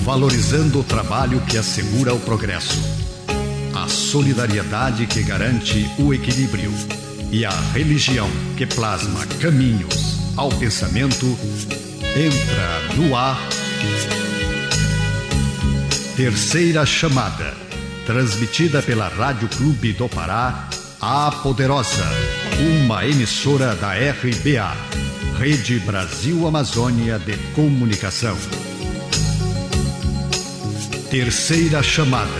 Valorizando o trabalho que assegura o progresso, a solidariedade que garante o equilíbrio e a religião que plasma caminhos ao pensamento, entra no ar Terceira Chamada, transmitida pela Rádio Clube do Pará, a Poderosa, uma emissora da RBA, Rede Brasil Amazônia de Comunicação. Terceira Chamada,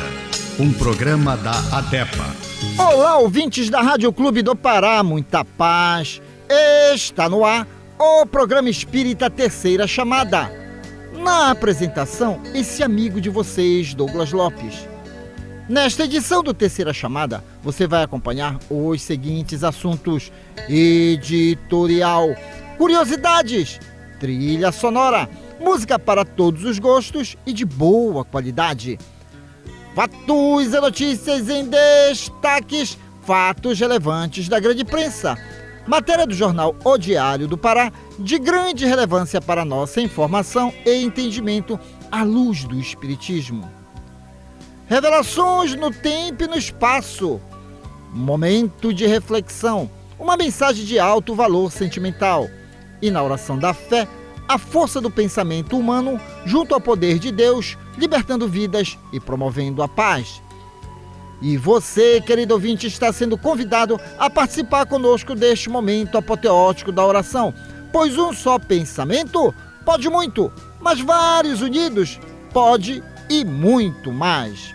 um programa da ADEPA. Olá, ouvintes da Rádio Clube do Pará, muita paz. Está no ar o programa espírita Terceira Chamada. Na apresentação, esse amigo de vocês, Douglas Lopes. Nesta edição do Terceira Chamada, você vai acompanhar os seguintes assuntos: editorial, curiosidades, trilha sonora, música para todos os gostos e de boa qualidade. Fatos e notícias em destaques, fatos relevantes da grande imprensa. Matéria do jornal O Diário do Pará, de grande relevância para nossa informação e entendimento à luz do Espiritismo. Revelações no tempo e no espaço. Momento de reflexão, uma mensagem de alto valor sentimental. E na oração da fé, a força do pensamento humano junto ao poder de Deus, libertando vidas e promovendo a paz. E você, querido ouvinte, está sendo convidado a participar conosco deste momento apoteótico da oração, pois um só pensamento pode muito, mas vários unidos pode e muito mais.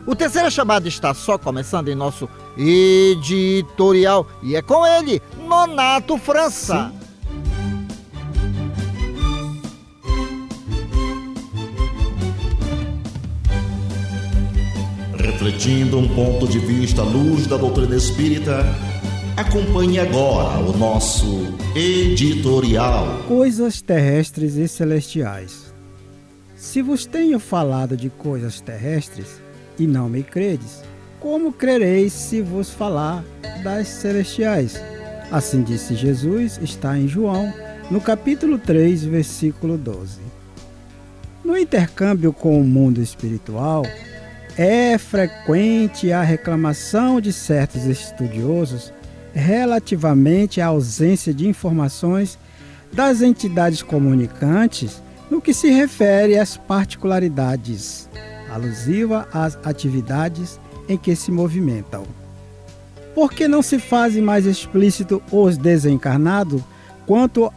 O Terceira Chamada está só começando em nosso editorial e é com ele, Nonato França. Sim. Refletindo um ponto de vista à luz da doutrina espírita, acompanhe agora o nosso editorial. Coisas terrestres e celestiais. Se vos tenho falado de coisas terrestres e não me credes, como crereis se vos falar das celestiais? Assim disse Jesus, está em João, no capítulo 3, versículo 12. No intercâmbio com o mundo espiritual, é frequente a reclamação de certos estudiosos relativamente à ausência de informações das entidades comunicantes no que se refere às particularidades alusiva às atividades em que se movimentam. Por que não se fazem mais explícito os desencarnados quanto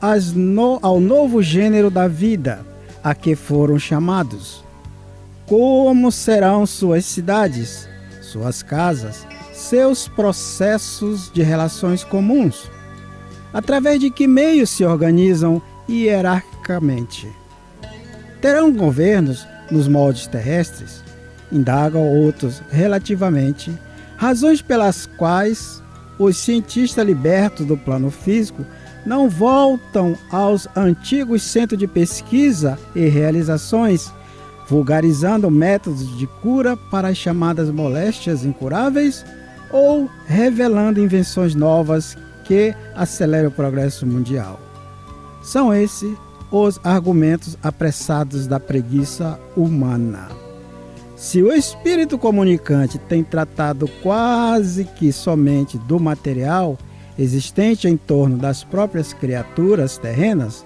ao novo gênero da vida a que foram chamados? Como serão suas cidades, suas casas, seus processos de relações comuns? Através de que meios se organizam hierarquicamente? Terão governos nos moldes terrestres? Indagam outros relativamente, razões pelas quais os cientistas libertos do plano físico não voltam aos antigos centros de pesquisa e realizações, vulgarizando métodos de cura para as chamadas moléstias incuráveis ou revelando invenções novas que aceleram o progresso mundial. São esses os argumentos apressados da preguiça humana. Se o espírito comunicante tem tratado quase que somente do material existente em torno das próprias criaturas terrenas,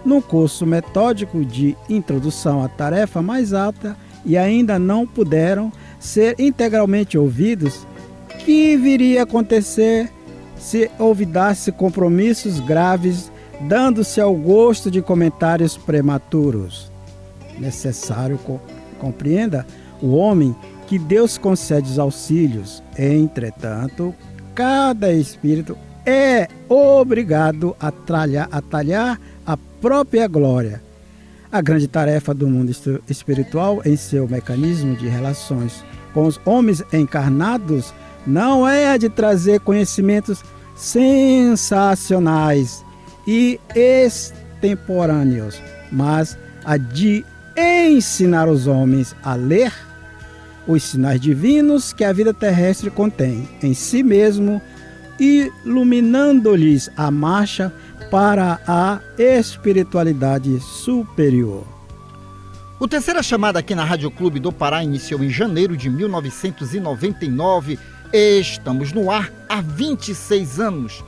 num curso metódico de introdução à tarefa mais alta e ainda não puderam ser integralmente ouvidos, que viria a acontecer se olvidasse compromissos graves, dando-se ao gosto de comentários prematuros? Necessário compreenda o homem que Deus concede os auxílios. Entretanto, cada espírito é obrigado a talhar a própria glória. A grande tarefa do mundo espiritual em seu mecanismo de relações com os homens encarnados não é a de trazer conhecimentos sensacionais e extemporâneos, mas a de ensinar os homens a ler os sinais divinos que a vida terrestre contém em si mesmo, iluminando-lhes a marcha para a espiritualidade superior. O Terceira Chamada aqui na Rádio Clube do Pará iniciou em janeiro de 1999. Estamos no ar há 26 anos.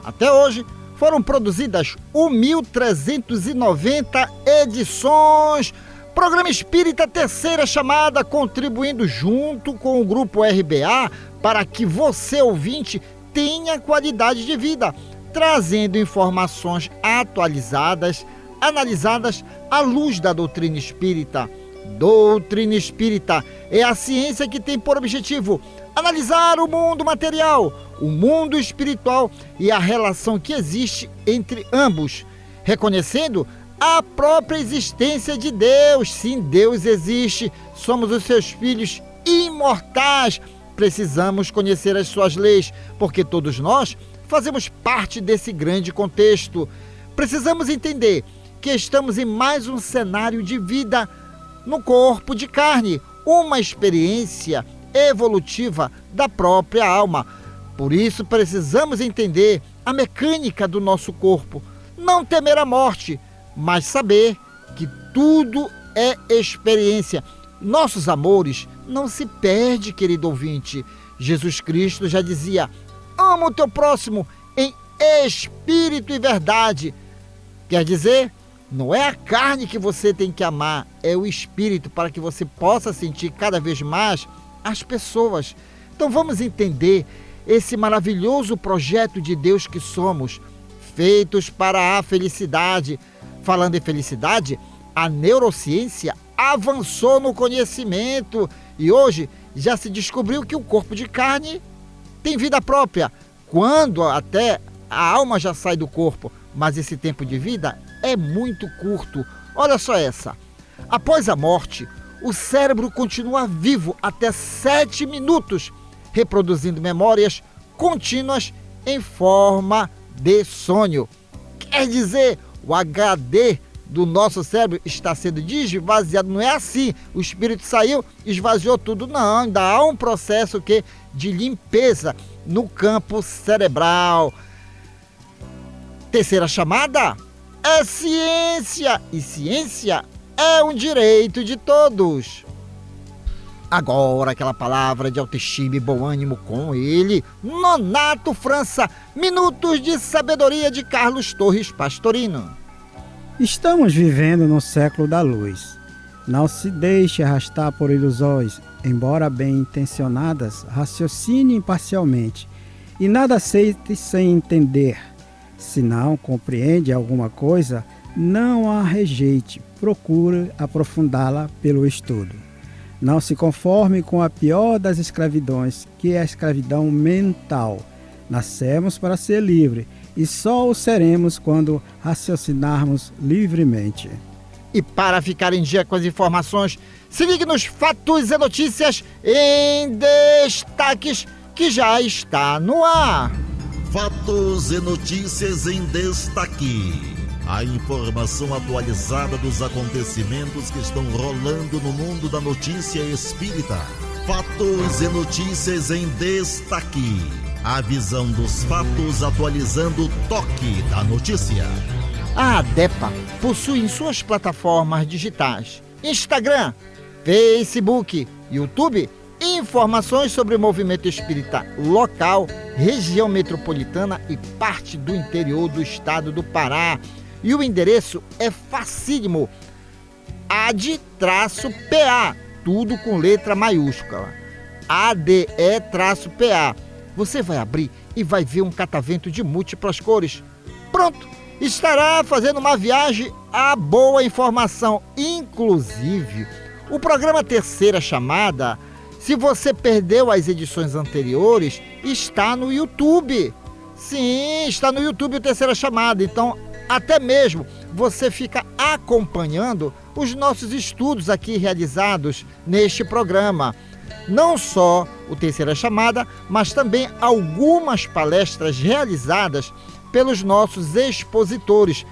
Até hoje foram produzidas 1.390 edições. Programa Espírita Terceira Chamada, contribuindo junto com o Grupo RBA para que você, ouvinte, tenha qualidade de vida, trazendo informações atualizadas, analisadas à luz da doutrina espírita. Doutrina espírita é a ciência que tem por objetivo analisar o mundo material, o mundo espiritual e a relação que existe entre ambos, reconhecendo a própria existência de Deus. Sim, Deus existe, somos os seus filhos imortais. Precisamos conhecer as suas leis, porque todos nós fazemos parte desse grande contexto. Precisamos entender que estamos em mais um cenário de vida no corpo de carne, uma experiência evolutiva da própria alma. Por isso precisamos entender a mecânica do nosso corpo, não temer a morte, mas saber que tudo é experiência. Nossos amores não se perdem, querido ouvinte. Jesus Cristo já dizia: ama o teu próximo em espírito e verdade. Quer dizer, não é a carne que você tem que amar, é o espírito, para que você possa sentir cada vez mais as pessoas. Então vamos entender esse maravilhoso projeto de Deus que somos, feitos para a felicidade. Falando em felicidade, a neurociência avançou no conhecimento e hoje já se descobriu que o corpo de carne tem vida própria, quando até a alma já sai do corpo, mas esse tempo de vida é muito curto. Olha só essa: após a morte, o cérebro continua vivo até 7 minutos, reproduzindo memórias contínuas em forma de sonho. Quer dizer, o HD do nosso cérebro está sendo desvaziado. Não é assim, o espírito saiu, esvaziou tudo. Não, ainda há um processo de limpeza no campo cerebral. Terceira chamada é ciência, e ciência é um direito de todos. Agora aquela palavra de autoestima e bom ânimo com ele, Nonato França, Minutos de Sabedoria de Carlos Torres Pastorino. Estamos vivendo no século da luz. Não se deixe arrastar por ilusões, embora bem intencionadas, raciocine imparcialmente e nada aceite sem entender. Se não compreende alguma coisa, não a rejeite, procure aprofundá-la pelo estudo. Não se conforme com a pior das escravidões, que é a escravidão mental. Nascemos para ser livre e só o seremos quando raciocinarmos livremente. E para ficar em dia com as informações, se ligue nos Fatos e Notícias em Destaques, que já está no ar. Fatos e notícias em destaque. A informação atualizada dos acontecimentos que estão rolando no mundo da notícia espírita. Fatos e notícias em destaque. A visão dos fatos atualizando o toque da notícia. A ADEPA possui em suas plataformas digitais Instagram, Facebook, YouTube informações sobre o movimento espírita local, região metropolitana e parte do interior do estado do Pará. E o endereço é facílimo: ADE-PA, tudo com letra maiúscula. ADE-PA. Você vai abrir e vai ver um catavento de múltiplas cores. Pronto! Estará fazendo uma viagem à boa informação. Inclusive, o programa Terceira Chamada, se você perdeu as edições anteriores, está no YouTube. Sim, está no YouTube o Terceira Chamada. Então, até mesmo você fica acompanhando os nossos estudos aqui realizados neste programa. Não só o Terceira Chamada, mas também algumas palestras realizadas pelos nossos expositores,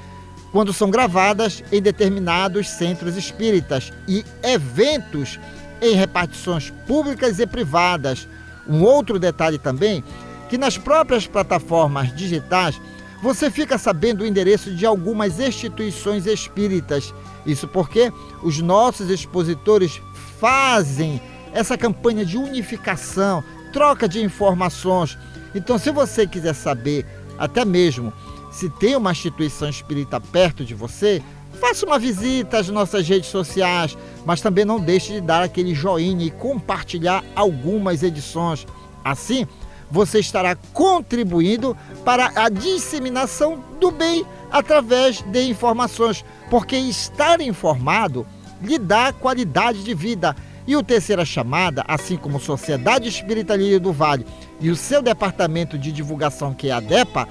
quando são gravadas em determinados centros espíritas, e eventos em repartições públicas e privadas. Um outro detalhe também, que nas próprias plataformas digitais você fica sabendo o endereço de algumas instituições espíritas. Isso porque os nossos expositores fazem essa campanha de unificação, troca de informações. Então, se você quiser saber, até mesmo se tem uma instituição espírita perto de você, faça uma visita às nossas redes sociais, mas também não deixe de dar aquele joinha e compartilhar algumas edições. Assim, você estará contribuindo para a disseminação do bem através de informações, porque estar informado lhe dá qualidade de vida. E o Terceira Chamada, assim como Sociedade Espírita Lírio do Vale e o seu departamento de divulgação, que é a DEPA,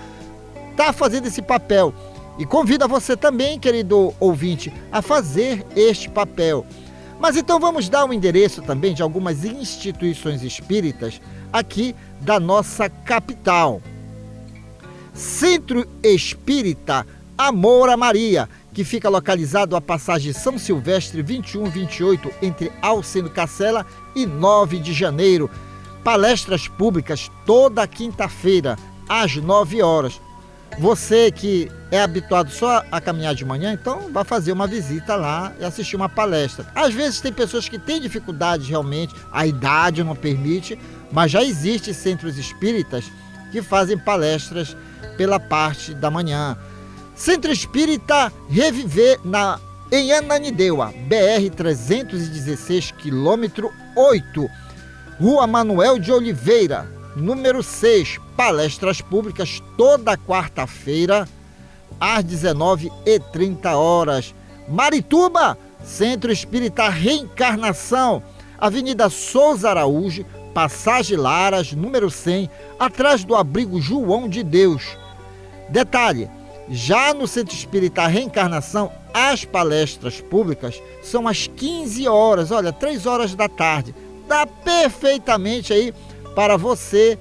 está fazendo esse papel. E convido a você também, querido ouvinte, a fazer este papel. Mas então vamos dar um endereço também de algumas instituições espíritas aqui da nossa capital. Centro Espírita Amor a Maria, que fica localizado à passagem São Silvestre 2128, entre Alcendo Cacela e 9 de janeiro. Palestras públicas toda quinta-feira, às 9 horas. Você que é habituado só a caminhar de manhã, então vai fazer uma visita lá e assistir uma palestra. Às vezes tem pessoas que têm dificuldade realmente, a idade não permite, mas já existem centros espíritas que fazem palestras pela parte da manhã. Centro Espírita Reviver em Ananindeua, BR 316, quilômetro 8, Rua Manuel de Oliveira, número 6, palestras públicas toda quarta-feira, às 19h30. Marituba, Centro Espírita Reencarnação, Avenida Souza Araújo, Passagem Laras, número 100, atrás do abrigo João de Deus. Detalhe, já no Centro Espírita Reencarnação, as palestras públicas são às 15 horas, olha, 3 horas da tarde. Dá perfeitamente aí para você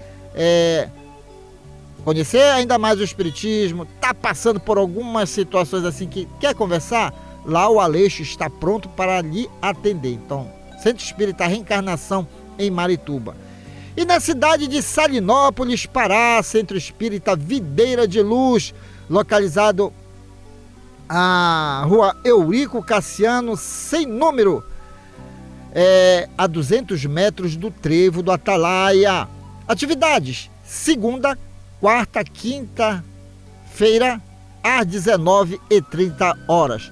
conhecer ainda mais o Espiritismo, está passando por algumas situações assim que quer conversar, lá o Aleixo está pronto para lhe atender. Então, Centro Espírita Reencarnação em Marituba. E na cidade de Salinópolis, Pará, Centro Espírita Videira de Luz, localizado a Rua Eurico Cassiano, sem número, a 200 metros do Trevo do Atalaia. Atividades, segunda, quarta, quinta-feira, às 19h30.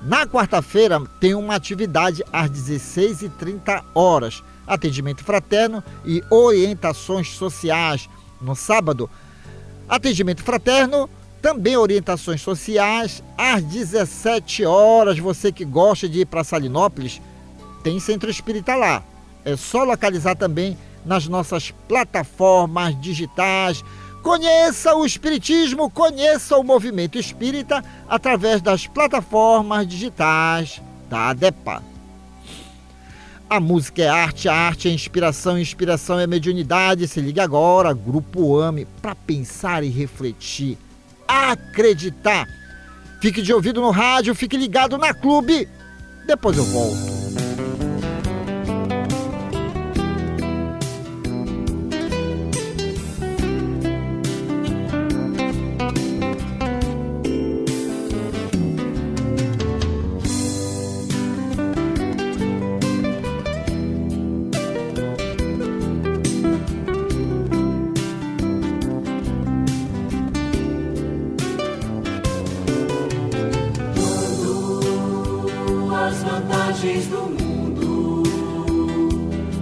Na quarta-feira tem uma atividade às 16h30. Atendimento fraterno e orientações sociais. No sábado, atendimento fraterno, também orientações sociais, às 17 horas. Você que gosta de ir para Salinópolis, tem Centro Espírita lá. É só localizar também nas nossas plataformas digitais. Conheça o Espiritismo, conheça o movimento espírita através das plataformas digitais da ADEPA. A música é arte, a arte é inspiração, inspiração é mediunidade. Se liga agora, Grupo AME, para pensar e refletir, acreditar. Fique de ouvido no rádio, fique ligado na Clube. Depois eu volto. Do mundo,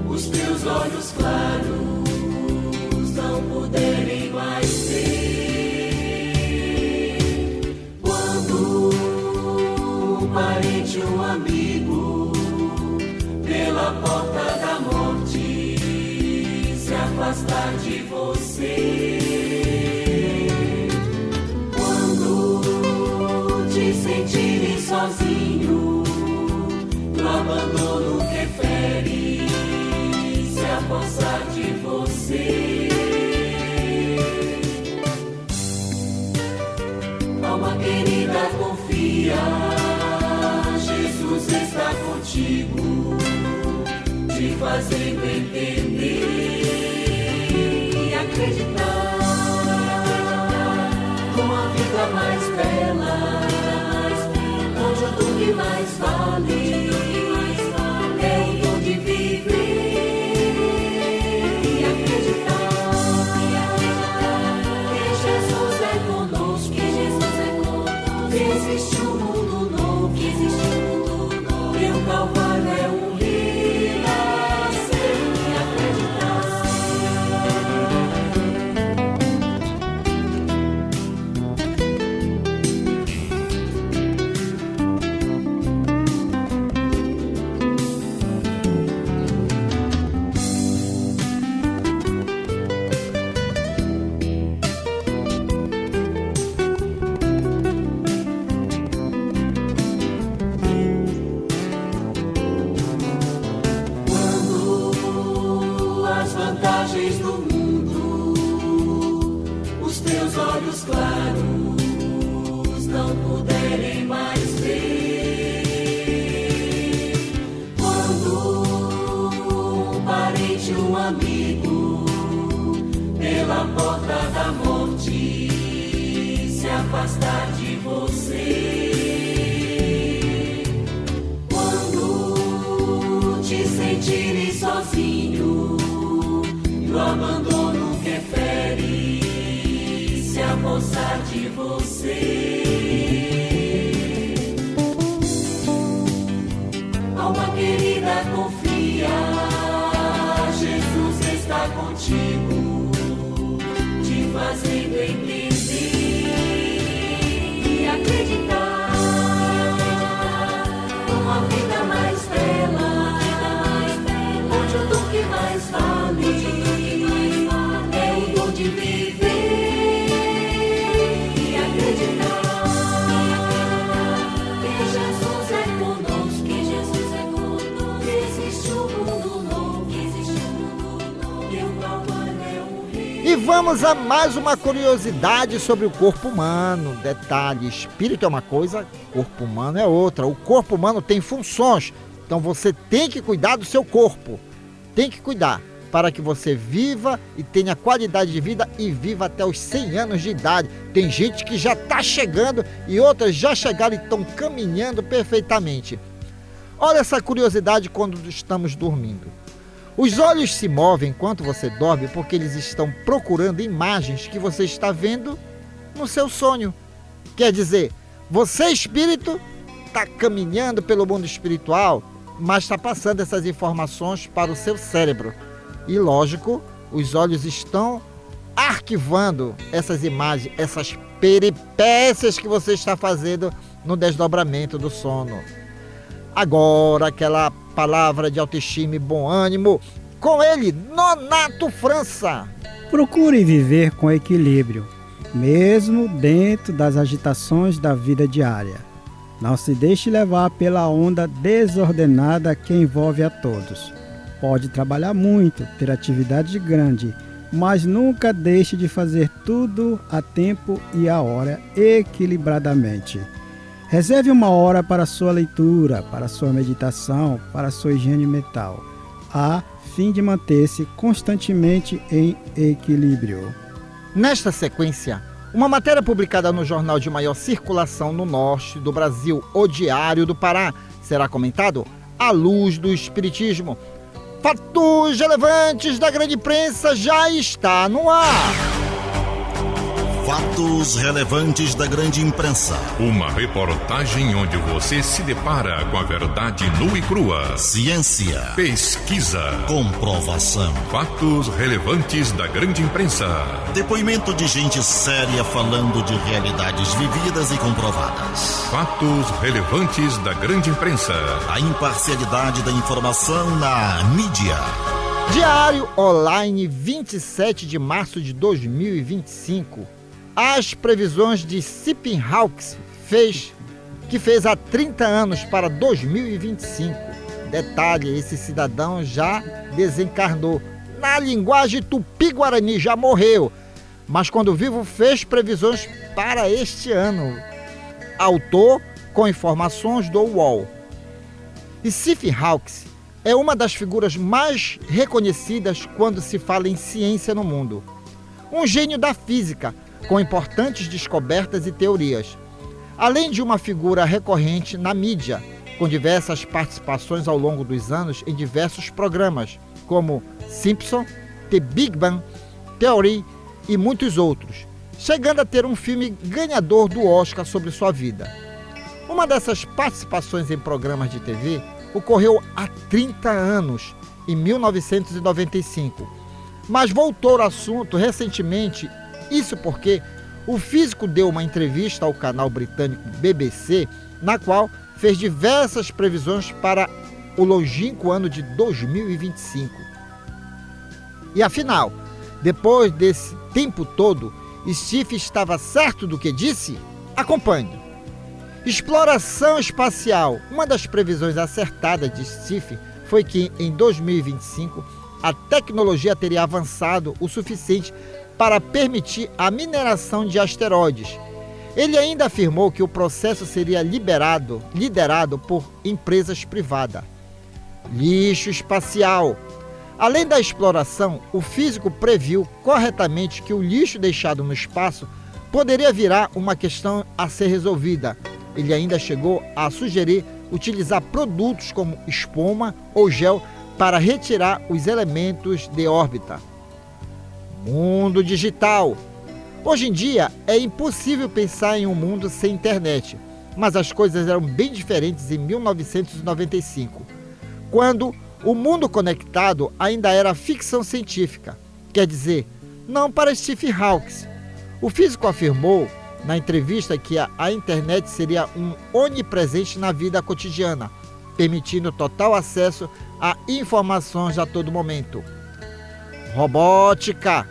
os teus olhos claros não puderem mais ver. Quando um parente, um amigo, pela porta da morte se afastar de você, quando te sentirem sozinho, o abandono que fere se apossar de você. Alma querida, confia, Jesus está contigo, te fazendo entender e acreditar. claros não puderem mais ver. Quando um parente, um amigo, pela porta da morte se afastar de você, quando te sentirem sozinho e o abandono que fere se apossar de você, alma querida, confia, Jesus está contigo, te fazendo entender e acreditar numa vida mais bela, onde o dom que mais vale é o dom de viver e acreditar que Jesus é conosco, que existe um mundo novo, e o qual é o rei. E vamos a mais uma curiosidade sobre o corpo humano. Detalhe, espírito é uma coisa, corpo humano é outra. O corpo humano tem funções, então você tem que cuidar do seu corpo. Tem que cuidar para que você viva e tenha qualidade de vida e viva até os 100 anos de idade. Tem gente que já está chegando e outras já chegaram e estão caminhando perfeitamente. Olha essa curiosidade quando estamos dormindo. Os olhos se movem enquanto você dorme porque eles estão procurando imagens que você está vendo no seu sonho. Quer dizer, você, espírito, está caminhando pelo mundo espiritual, mas está passando essas informações para o seu cérebro. E, lógico, os olhos estão arquivando essas imagens, essas peripécias que você está fazendo no desdobramento do sono. Agora, aquela palavra de autoestima e bom ânimo, com ele, Nonato França. Procure viver com equilíbrio, mesmo dentro das agitações da vida diária. Não se deixe levar pela onda desordenada que envolve a todos. Pode trabalhar muito, ter atividade grande, mas nunca deixe de fazer tudo a tempo e a hora equilibradamente. Reserve uma hora para sua leitura, para sua meditação, para sua higiene mental, a fim de manter-se constantemente em equilíbrio. Nesta sequência, uma matéria publicada no jornal de maior circulação no norte do Brasil, O Diário do Pará, será comentado à luz do Espiritismo. Fatos relevantes da grande imprensa já está no ar. Fatos relevantes da grande imprensa. Uma reportagem onde você se depara com a verdade nua e crua. Ciência. Pesquisa. Comprovação. Fatos relevantes da grande imprensa. Depoimento de gente séria falando de realidades vividas e comprovadas. Fatos relevantes da grande imprensa. A imparcialidade da informação na mídia. Diário Online, 27 de março de 2025. As previsões de Stephen Hawking que fez há 30 anos para 2025. Detalhe, esse cidadão já desencarnou. Na linguagem tupi-guarani, já morreu. Mas quando vivo fez previsões para este ano. Autor com informações do UOL. Stephen Hawking é uma das figuras mais reconhecidas quando se fala em ciência no mundo. Um gênio da física, com importantes descobertas e teorias. Além de uma figura recorrente na mídia, com diversas participações ao longo dos anos em diversos programas, como Simpson, The Big Bang Theory e muitos outros, chegando a ter um filme ganhador do Oscar sobre sua vida. Uma dessas participações em programas de TV ocorreu há 30 anos, em 1995, mas voltou ao assunto recentemente. Isso porque o físico deu uma entrevista ao canal britânico BBC, na qual fez diversas previsões para o longínquo ano de 2025. E afinal, depois desse tempo todo, Steve estava certo do que disse? Acompanhe. Exploração espacial. Uma das previsões acertadas de Steve foi que em 2025 a tecnologia teria avançado o suficiente para permitir a mineração de asteroides. Ele ainda afirmou que o processo seria liderado por empresas privadas. Lixo espacial. Além da exploração, o físico previu corretamente que o lixo deixado no espaço poderia virar uma questão a ser resolvida. Ele ainda chegou a sugerir utilizar produtos como espuma ou gel para retirar os elementos de órbita. Mundo digital. Hoje em dia é impossível pensar em um mundo sem internet, mas as coisas eram bem diferentes em 1995, quando o mundo conectado ainda era ficção científica, quer dizer, não para Stephen Hawking. O físico afirmou na entrevista que a internet seria um onipresente na vida cotidiana, permitindo total acesso a informações a todo momento. Robótica.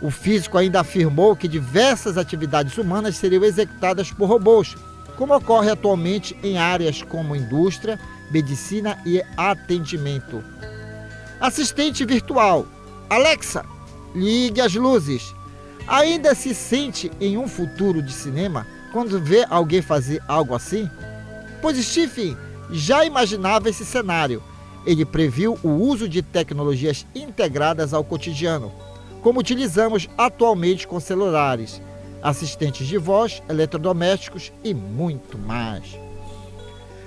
O físico ainda afirmou que diversas atividades humanas seriam executadas por robôs, como ocorre atualmente em áreas como indústria, medicina e atendimento. Assistente virtual. Alexa, ligue as luzes. Ainda se sente em um futuro de cinema quando vê alguém fazer algo assim? Pois Stephen já imaginava esse cenário. Ele previu o uso de tecnologias integradas ao cotidiano, como utilizamos atualmente com celulares, assistentes de voz, eletrodomésticos e muito mais.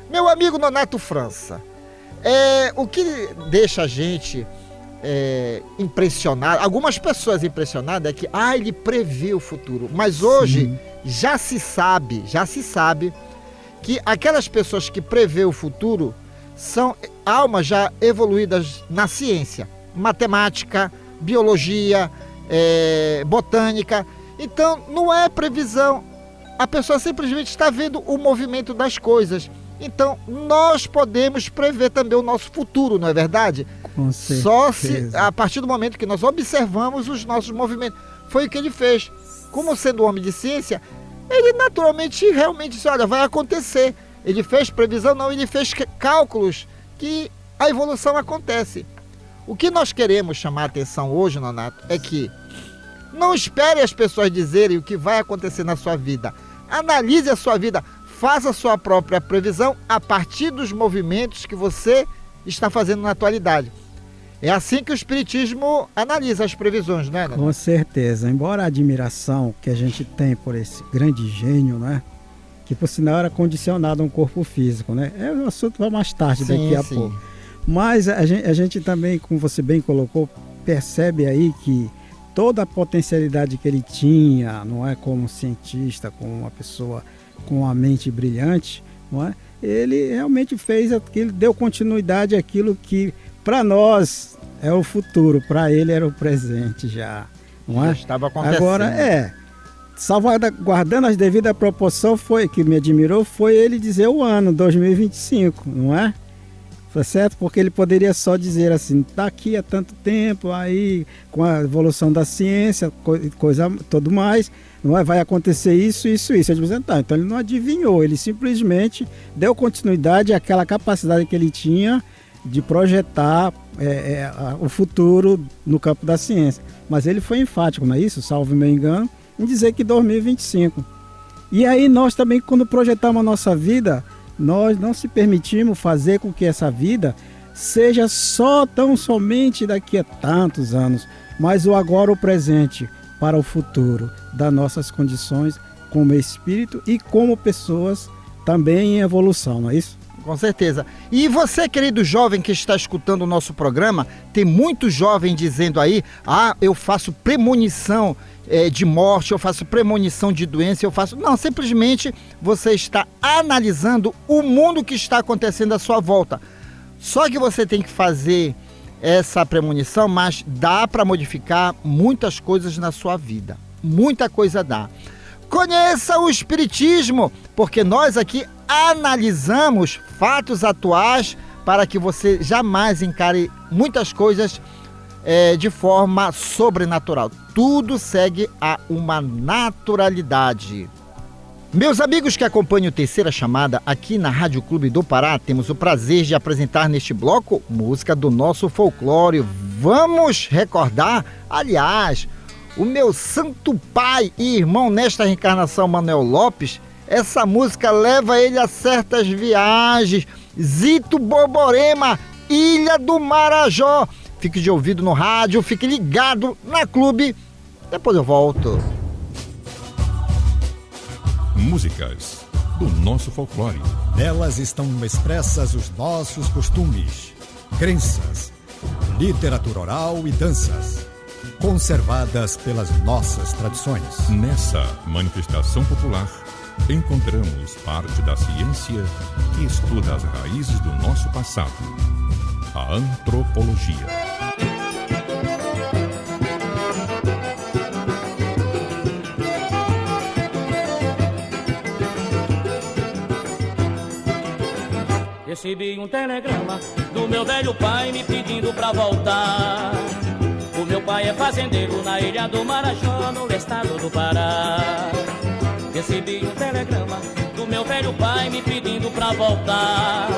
Meu amigo Nonato França, o que deixa a gente impressionado, algumas pessoas impressionadas, é que ele previu o futuro, mas hoje já se sabe que aquelas pessoas que prevê o futuro são almas já evoluídas na ciência, matemática, biologia, botânica. Então não é previsão, a pessoa simplesmente está vendo o movimento das coisas. Então nós podemos prever também o nosso futuro, não é verdade? Com certeza. Só se a partir do momento que nós observamos os nossos movimentos. Foi o que ele fez. Como sendo um homem de ciência, ele naturalmente realmente disse, olha, vai acontecer. Ele fez previsão? Não, ele fez cálculos que a evolução acontece. O que nós queremos chamar a atenção hoje, Nonato, é que não espere as pessoas dizerem o que vai acontecer na sua vida. Analise a sua vida, faça a sua própria previsão a partir dos movimentos que você está fazendo na atualidade. É assim que o Espiritismo analisa as previsões, né, Nonato? Com certeza. Embora a admiração que a gente tem por esse grande gênio, né, que por sinal era condicionado a um corpo físico, né? É um assunto para mais tarde, daqui a pouco. Mas a gente também, como você bem colocou, percebe aí que toda a potencialidade que ele tinha, não é, como cientista, como uma pessoa com uma mente brilhante, não é? Ele realmente fez aquilo, deu continuidade àquilo que para nós é o futuro, para ele era o presente já, não é? Já estava acontecendo. Agora guardando as devidas proporções, foi que me admirou, foi ele dizer o ano 2025, não é? Foi certo? Porque ele poderia só dizer assim, daqui a tanto tempo, aí com a evolução da ciência, coisa tudo mais, não é? Vai acontecer isso. Ele disse, então ele não adivinhou, ele simplesmente deu continuidade àquela capacidade que ele tinha de projetar o futuro no campo da ciência. Mas ele foi enfático, não é isso? Salvo meu engano, em dizer que 2025. E aí nós também, quando projetamos a nossa vida, nós não se permitimos fazer com que essa vida seja tão somente daqui a tantos anos, mas o agora, o presente, para o futuro, das nossas condições como espírito e como pessoas também em evolução, não é isso? Com certeza. E você, querido jovem que está escutando o nosso programa, tem muito jovem dizendo aí, eu faço premonição de morte, eu faço premonição de doença, Não, simplesmente você está analisando o mundo que está acontecendo à sua volta. Só que você tem que fazer essa premonição, mas dá para modificar muitas coisas na sua vida. Muita coisa dá. Conheça o Espiritismo, porque nós aqui analisamos fatos atuais para que você jamais encare muitas coisas de forma sobrenatural. Tudo segue a uma naturalidade. Meus amigos que acompanham o Terceira Chamada aqui na Rádio Clube do Pará, temos o prazer de apresentar neste bloco música do nosso folclore. Vamos recordar, aliás, o meu santo pai e irmão nesta reencarnação, Manuel Lopes, essa música leva ele a certas viagens. Zito Borborema, Ilha do Marajó. Fique de ouvido no rádio, fique ligado na Clube. Depois eu volto. Músicas do nosso folclore. Nelas estão expressas os nossos costumes, crenças, literatura oral e danças, conservadas pelas nossas tradições. Nessa manifestação popular, encontramos parte da ciência que estuda as raízes do nosso passado, a antropologia. Recebi um telegrama do meu velho pai me pedindo pra voltar. O meu pai é fazendeiro na Ilha do Marajó, no estado do Pará. Recebi um telegrama do meu velho pai me pedindo pra voltar.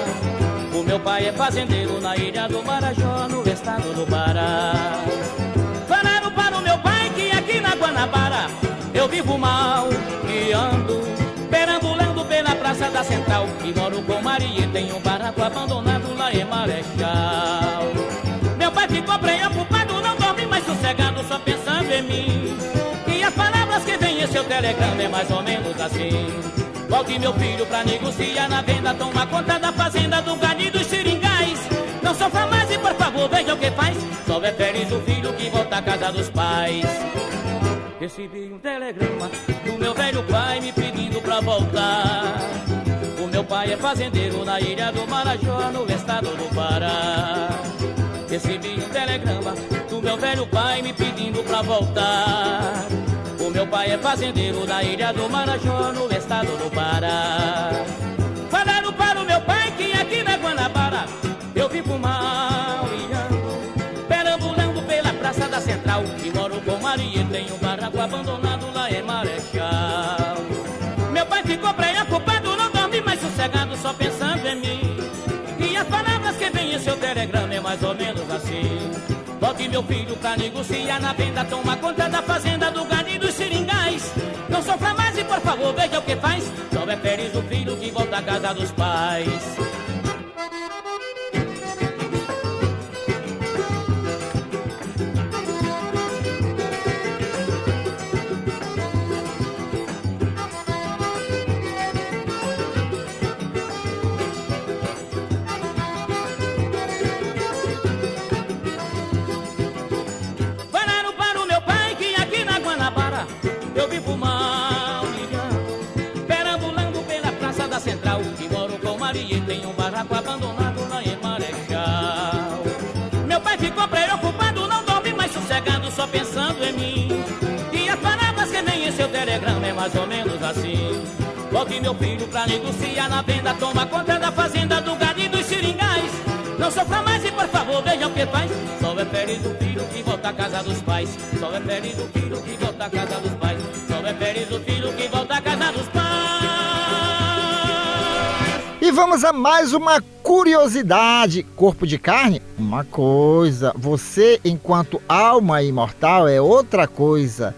O meu pai é fazendeiro na Ilha do Marajó, no estado do Pará. Falaram para o meu pai que aqui na Guanabara eu vivo mal e ando perambulando pela Praça da Central. E moro com Maria e tenho um barraco abandonado lá em Marechal. Meu pai ficou preocupado, não dorme mais sossegado, só pensando em mim. E as palavras que vem em seu telegrama é mais ou menos assim: volte meu filho pra negociar na venda, toma conta da fazenda, do gado e dos seringais. Não sofra mais e por favor veja o que faz, só é feliz o filho que volta à casa dos pais. Recebi um telegrama do meu velho pai me pedindo pra voltar. O meu pai é fazendeiro na Ilha do Marajó, no estado do Pará. Recebi um telegrama do meu velho pai me pedindo pra voltar. O meu pai é fazendeiro na Ilha do Marajó, no estado do Pará. Falaram para o meu pai que aqui na Guanabara eu vivo mal e ando perambulando pela Praça da Central. E moro com Maria e tenho um barraco abandonado lá em Marechal. Meu pai ficou preocupado, não dorme mais sossegado, só pensando em mim. E as palavras que vem em seu telegrama é mais ou menos assim: volte meu filho pra negociar na venda, toma conta da fazenda, do gado e dos seringais. Não sofra mais e por favor veja o que faz, só é feliz o filho que volta à casa dos pais. Eu vivo mal ligando, perambulando pela Praça da Central. E moro com Maria e tenho um barraco abandonado lá em Marechal. Meu pai ficou preocupado, não dorme mais sossegado, só pensando em mim. E as palavras que vem em seu telegrama é mais ou menos assim: volte meu filho pra negociar na venda, toma conta da fazenda, do gado e dos seringais. Não sofra mais e por favor veja o que faz, só é feliz o filho que volta à casa dos pais. Só é feliz o filho que volta à casa dos pais. Só é feliz o filho que volta à casa dos pais. E vamos a mais uma curiosidade. Corpo de carne, uma coisa. Você, enquanto alma imortal, é outra coisa.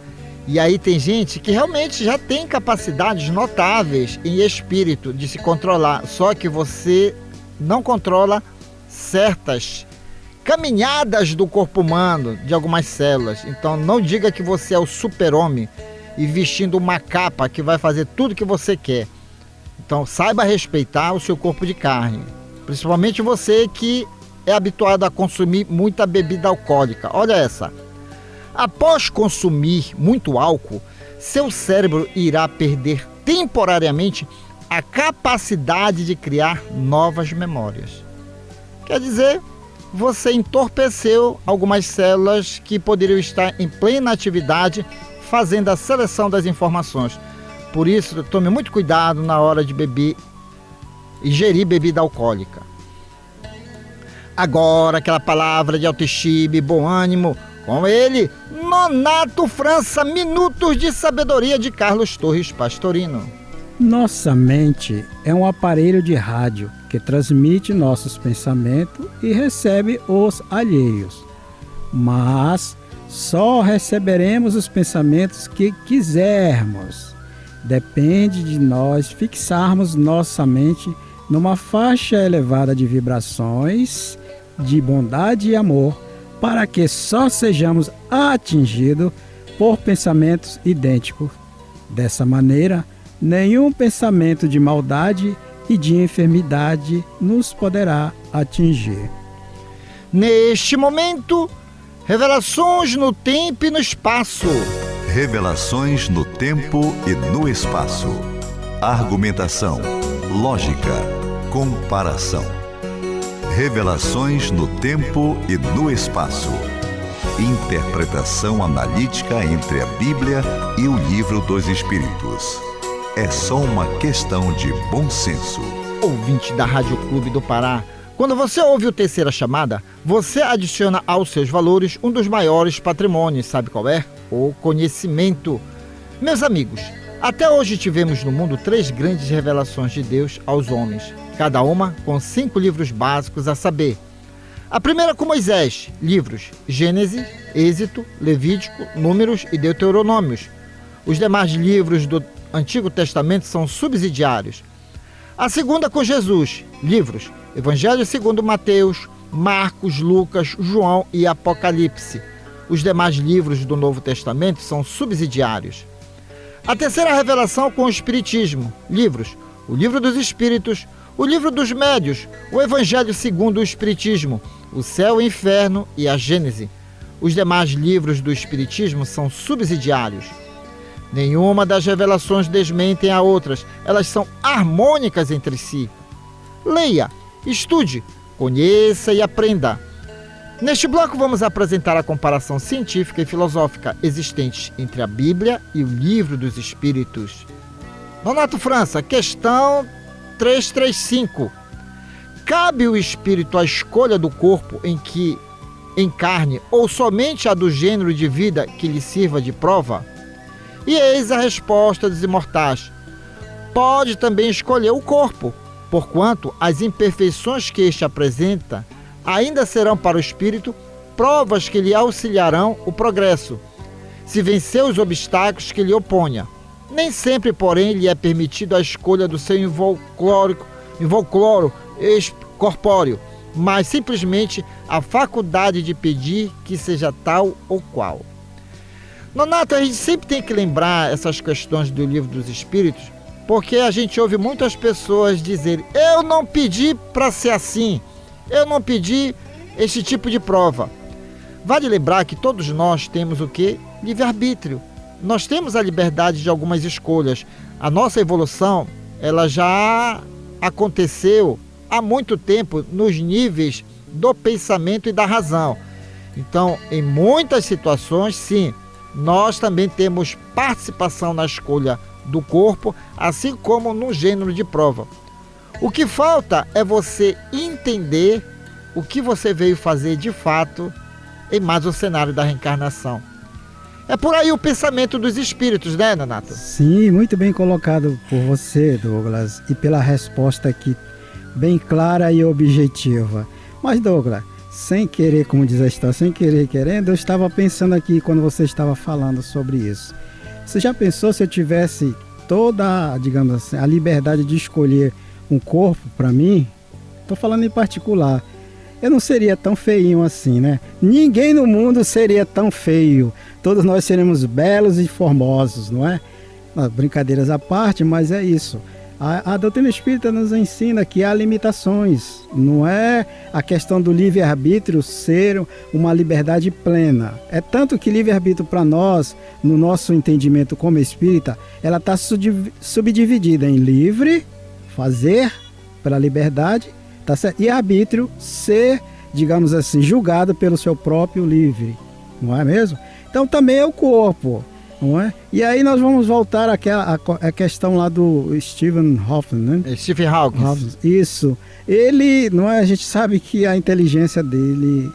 E aí tem gente que realmente já tem capacidades notáveis em espírito de se controlar. Só que você não controla certas caminhadas do corpo humano, de algumas células. Então não diga que você é o super-homem e vestindo uma capa que vai fazer tudo que você quer. Então saiba respeitar o seu corpo de carne, principalmente você que é habituado a consumir muita bebida alcoólica. Olha essa: após consumir muito álcool, seu cérebro irá perder temporariamente a capacidade de criar novas memórias. Quer dizer, você entorpeceu algumas células que poderiam estar em plena atividade, fazendo a seleção das informações. Por isso, tome muito cuidado na hora de beber, ingerir bebida alcoólica. Agora, aquela palavra de autoestima e bom ânimo, com ele, Nonato França, Minutos de Sabedoria de Carlos Torres Pastorino. Nossa mente é um aparelho de rádio que transmite nossos pensamentos e recebe os alheios. Mas Só receberemos os pensamentos que quisermos. Depende de nós fixarmos nossa mente numa faixa elevada de vibrações, de bondade e amor, para que só sejamos atingidos por pensamentos idênticos. Dessa maneira, nenhum pensamento de maldade e de enfermidade nos poderá atingir. Neste momento, revelações no tempo e no espaço. Revelações no tempo e no espaço. Argumentação, lógica, comparação. Revelações no tempo e no espaço. Interpretação analítica entre a Bíblia e o Livro dos Espíritos. É só uma questão de bom senso. Ouvinte da Rádio Clube do Pará, quando você ouve o Terceira Chamada, você adiciona aos seus valores um dos maiores patrimônios, sabe qual é? O conhecimento. Meus amigos, até hoje tivemos no mundo 3 grandes revelações de Deus aos homens, cada uma com 5 livros básicos a saber. A primeira com Moisés, livros Gênesis, Êxodo, Levítico, Números e Deuteronômios. Os demais livros do Antigo Testamento são subsidiários. A segunda com Jesus, livros Evangelho segundo Mateus, Marcos, Lucas, João e Apocalipse. Os demais livros do Novo Testamento são subsidiários. A terceira revelação com o Espiritismo, livros o Livro dos Espíritos, o Livro dos Médios, o Evangelho segundo o Espiritismo, o Céu e o Inferno e a Gênese. Os demais livros do Espiritismo são subsidiários. Nenhuma das revelações desmentem a outras, elas são harmônicas entre si. Leia, estude, conheça e aprenda. Neste bloco vamos apresentar a comparação científica e filosófica existentes entre a Bíblia e o Livro dos Espíritos. Nonato França, questão 335. Cabe o espírito a escolha do corpo em que encarne ou somente a do gênero de vida que lhe sirva de prova? E eis a resposta dos imortais. Pode também escolher o corpo, porquanto as imperfeições que este apresenta ainda serão para o espírito provas que lhe auxiliarão o progresso, se vencer os obstáculos que lhe oponha. Nem sempre, porém, lhe é permitido a escolha do seu invólucro corpóreo, mas simplesmente a faculdade de pedir que seja tal ou qual. Nonato, a gente sempre tem que lembrar essas questões do Livro dos Espíritos, porque a gente ouve muitas pessoas dizerem: eu não pedi para ser assim, eu não pedi esse tipo de prova. Vale lembrar que todos nós temos o quê? Livre-arbítrio. Nós temos a liberdade de algumas escolhas. A nossa evolução, ela já aconteceu há muito tempo nos níveis do pensamento e da razão. Então, em muitas situações, sim, nós também temos participação na escolha do corpo, assim como no gênero de prova. O que falta é você entender o que você veio fazer de fato em mais o cenário da reencarnação. É por aí o pensamento dos espíritos, né, Nonato? Sim, muito bem colocado por você, Douglas, e pela resposta aqui bem clara e objetiva. Mas, Douglas, sem querer, como diz a história, sem querer querendo, eu estava pensando aqui quando você estava falando sobre isso. Você já pensou se eu tivesse toda, digamos assim, a liberdade de escolher um corpo para mim? Estou falando em particular. Eu não seria tão feinho assim, né? Ninguém no mundo seria tão feio. Todos nós seremos belos e formosos, não é? Brincadeiras à parte, mas é isso. A doutrina espírita nos ensina que há limitações. Não é a questão do livre-arbítrio ser uma liberdade plena. É tanto que livre-arbítrio para nós, no nosso entendimento como espírita, ela está subdividida em livre, fazer pela liberdade, tá certo? E arbítrio, ser, digamos assim, julgado pelo seu próprio livre. Não é mesmo? Então também é o corpo. Não é? E aí nós vamos voltar à questão lá do Stephen Hawking, né? Stephen Hawking. Isso. Ele, não é? A gente sabe que a inteligência dele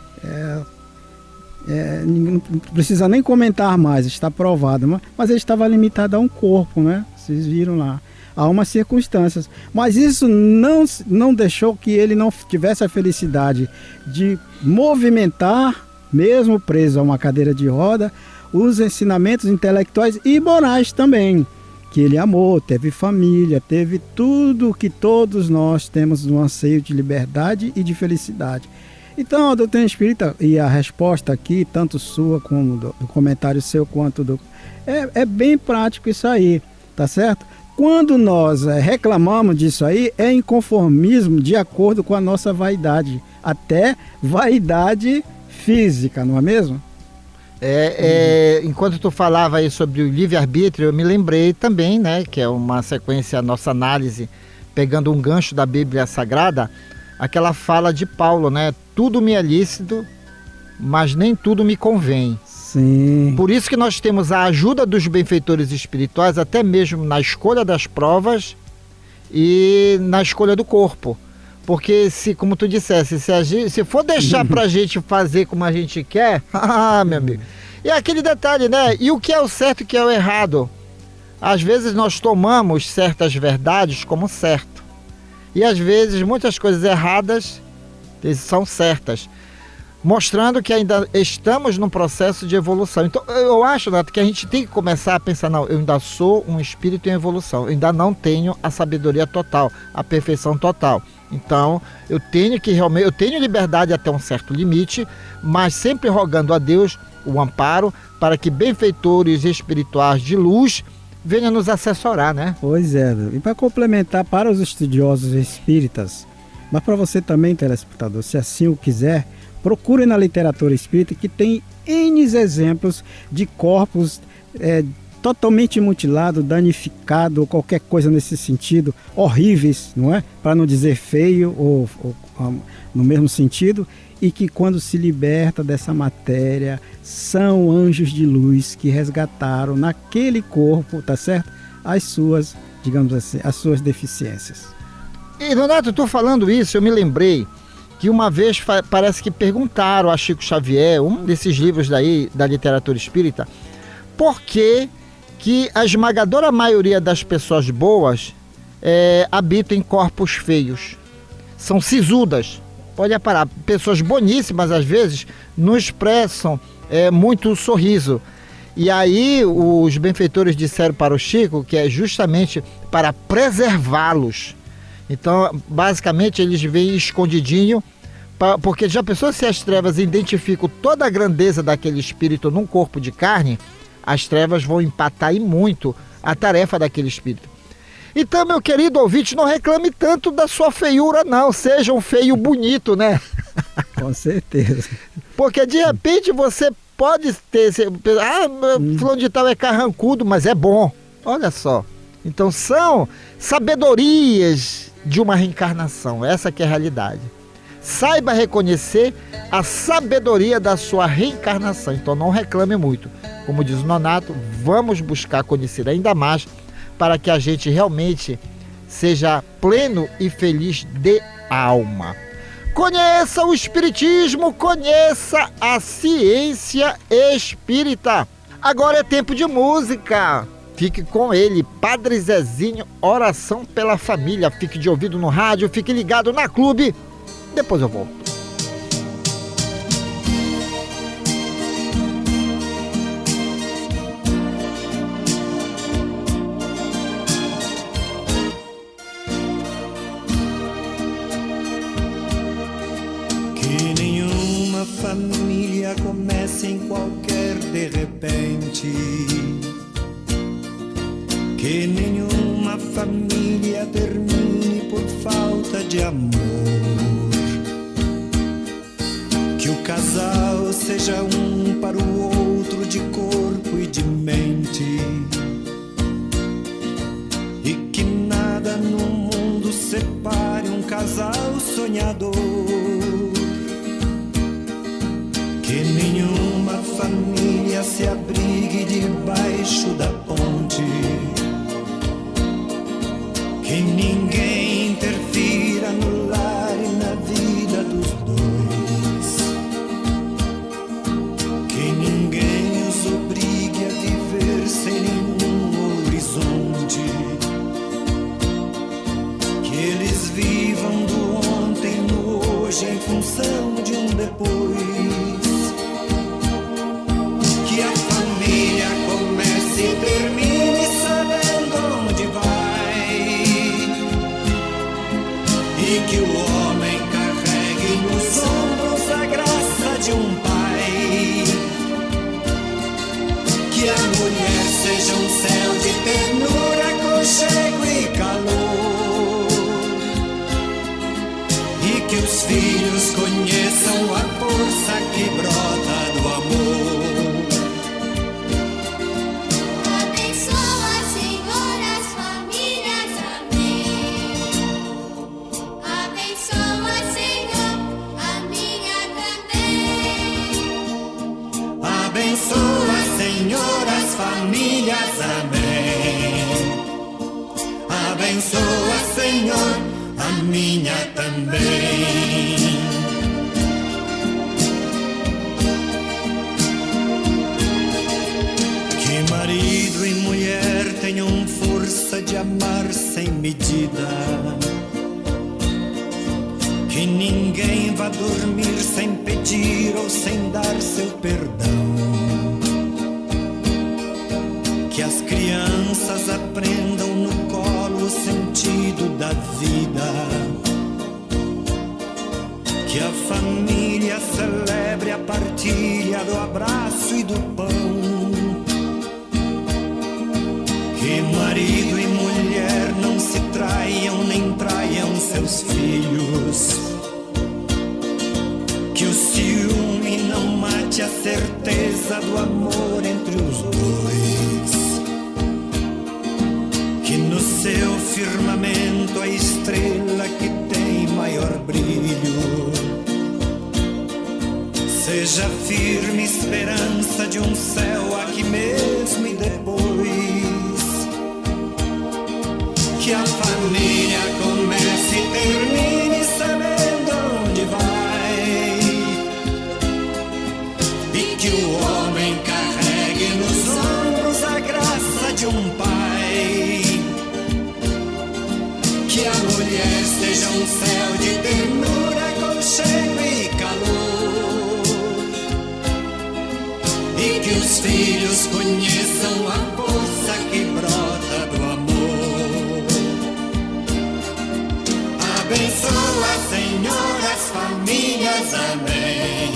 não precisa nem comentar mais, está provado. Mas ele estava limitado a um corpo, né? Vocês viram lá. Há umas circunstâncias. Mas isso não deixou que ele não tivesse a felicidade de movimentar, mesmo preso a uma cadeira de roda, os ensinamentos intelectuais e morais também, que ele amou, teve família, teve tudo que todos nós temos no anseio de liberdade e de felicidade. Então, a doutrina espírita, e a resposta aqui, tanto sua como do comentário seu, quanto do... É bem prático isso aí, tá certo? Quando nós reclamamos disso aí, é inconformismo de acordo com a nossa vaidade, até vaidade física, não é mesmo? Enquanto tu falava aí sobre o livre-arbítrio, eu me lembrei também, né, que é uma sequência, a nossa análise, pegando um gancho da Bíblia Sagrada, aquela fala de Paulo, né, tudo me é lícito, mas nem tudo me convém. Sim. Por isso que nós temos a ajuda dos benfeitores espirituais, até mesmo na escolha das provas e na escolha do corpo. Porque, como tu dissesse, se for deixar pra gente fazer como a gente quer, meu amigo. E aquele detalhe, né? E o que é o certo e o que é o errado? Às vezes nós tomamos certas verdades como certo. E às vezes muitas coisas erradas são certas. Mostrando que ainda estamos num processo de evolução. Então, eu acho, Nato, que a gente tem que começar a pensar, não, eu ainda sou um espírito em evolução, eu ainda não tenho a sabedoria total, a perfeição total. Então, eu tenho liberdade até um certo limite, mas sempre rogando a Deus o amparo para que benfeitores espirituais de luz venham nos assessorar, né? Pois é, e para complementar para os estudiosos espíritas, mas para você também, telespectador, se assim o quiser, procure na literatura espírita que tem N exemplos de corpos totalmente mutilados, danificados, ou qualquer coisa nesse sentido, horríveis, não é? Para não dizer feio ou no mesmo sentido, e que quando se liberta dessa matéria, são anjos de luz que resgataram naquele corpo, tá certo? As suas, digamos assim, as suas deficiências. E, Donato, tu falando isso, eu me lembrei que uma vez parece que perguntaram a Chico Xavier, um desses livros daí da literatura espírita, por que a esmagadora maioria das pessoas boas habitam em corpos feios, são sisudas. Pode reparar, pessoas boníssimas às vezes não expressam muito sorriso. E aí os benfeitores disseram para o Chico que é justamente para preservá-los. Então, basicamente, eles vêm escondidinho, porque já pensou se as trevas identificam toda a grandeza daquele espírito num corpo de carne, as trevas vão empatar e muito a tarefa daquele espírito. Então, meu querido ouvinte, não reclame tanto da sua feiura, não. Seja um feio bonito, né? Com certeza. Porque, de repente, você pode ter... fulano de tal é carrancudo, mas é bom. Olha só. Então, são sabedorias de uma reencarnação. Essa que é a realidade. Saiba reconhecer a sabedoria da sua reencarnação. Então, não reclame muito. Como diz o Nonato, vamos buscar conhecer ainda mais para que a gente realmente seja pleno e feliz de alma. Conheça o Espiritismo, conheça a ciência espírita. Agora é tempo de música. Fique com ele, Padre Zezinho, Oração pela Família. Fique de ouvido no rádio, fique ligado na Clube. Depois eu volto. Que nenhuma família comece em qualquer de repente. Que nenhuma família termine por falta de amor. Que o casal seja um para o outro de corpo e de mente. E que nada no mundo separe um casal sonhador. Que nenhuma família se abrigue debaixo da ponte. Que ninguém interfira no lar e na vida dos dois. Que ninguém os obrigue a viver sem nenhum horizonte. Que eles vivam do ontem no hoje em função de um depois. que o homem carregue nos ombros a graça de um pai, que a mulher seja um céu de ternura, aconchego e calor, e que os filhos conheçam a força que brota do amor. Abençoa, Senhor, as famílias, amém. Abençoa, Senhor, a minha também. Que marido e mulher tenham força de amar sem medida, que ninguém vá dormir sem pedir ou sem dar seu perdão, que as crianças aprendam no colo o sentido da vida, que a família celebre a partilha do abraço e do pão, que marido e mulher não se traiam nem traiam seus filhos, que o ciúme não mate a certeza do amor entre os dois, que no seu firmamento a estrela que tem maior brilho seja firme esperança de um céu aqui mesmo e depois, que a família comece e termine sabendo onde vai, e que o homem carregue nos ombros a graça de um pai, que a mulher seja um céu de ternura, aconchego e calor, e que os filhos conheçam a força que brota do amor. Abençoa, Senhor, as famílias, amém.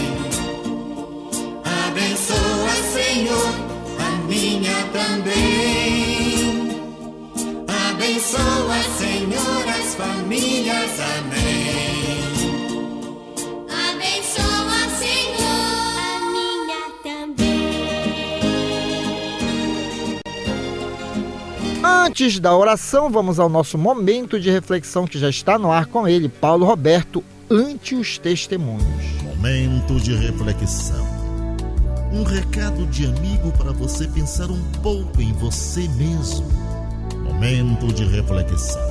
Abençoa, Senhor, a minha também. Abençoa, Senhor, as famílias, amém. Abençoa, Senhor, a minha também. Antes da oração, vamos ao nosso momento de reflexão que já está no ar com ele, Paulo Roberto, ante os testemunhos. Momento de reflexão. Um recado de amigo para você pensar um pouco em você mesmo. Momento de reflexão.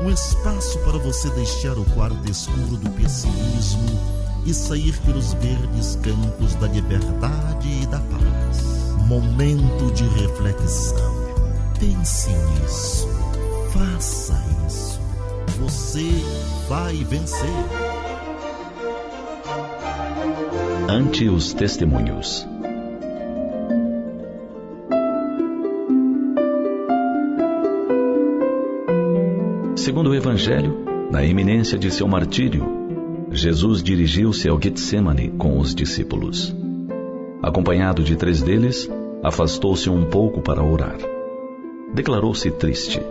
Um espaço para você deixar o quarto escuro do pessimismo e sair pelos verdes campos da liberdade e da paz. Momento de reflexão. Pense nisso. Faça isso. Você vai vencer. Ante os testemunhos. Segundo o Evangelho, na iminência de seu martírio, Jesus dirigiu-se ao Getsemane com os discípulos. Acompanhado de 3 deles, afastou-se um pouco para orar. Declarou-se triste.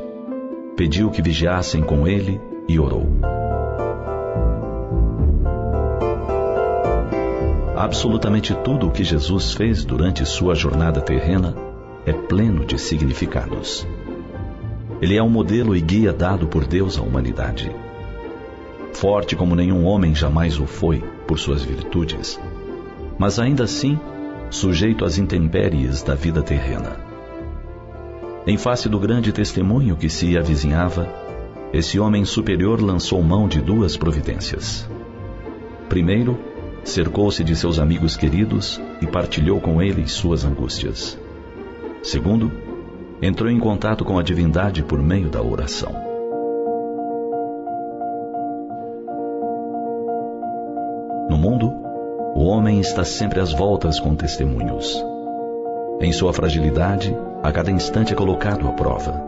Pediu que vigiassem com ele e orou. Absolutamente tudo o que Jesus fez durante sua jornada terrena é pleno de significados. Ele é um modelo e guia dado por Deus à humanidade. Forte como nenhum homem jamais o foi por suas virtudes, mas ainda assim sujeito às intempéries da vida terrena. Em face do grande testemunho que se avizinhava, esse homem superior lançou mão de 2 providências. Primeiro, cercou-se de seus amigos queridos e partilhou com eles suas angústias. Segundo, entrou em contato com a divindade por meio da oração. No mundo, o homem está sempre às voltas com testemunhos. Em sua fragilidade, a cada instante é colocado à prova.